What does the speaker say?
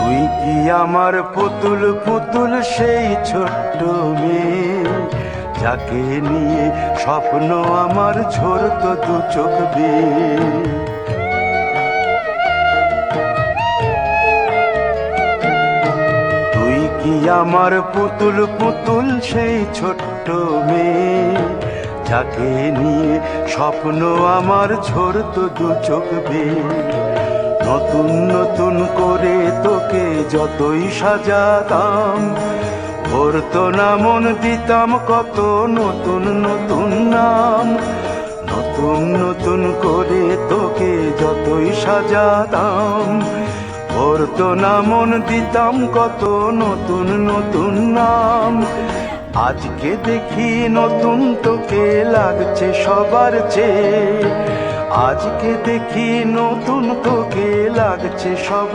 তুই কি আমার পুতুল পুতুল সেই ছোট্ট মেয়ে, যাকে নিয়ে স্বপ্ন আমার ঝরতো দু চোখ বেয়ে। তুই কি আমার পুতুল পুতুল সেই ছোট্ট মেয়ে, যাকে নিয়ে স্বপ্ন আমার ঝরতো দু চোখ বেয়ে। নতুন নতুন করে তোকে যতই সাজাতাম, ভরতো না মন, দিতাম কত নতুন নতুন নাম। নতুন নতুন করে তোকে যতই সাজাতাম, ভরতো না মন, দিতাম কত নতুন নতুন নাম। আজকে দেখি নতুন তোকে লাগছে সবার চেয়ে, আজকে দেখি নতুন তোকে লাগছে সবার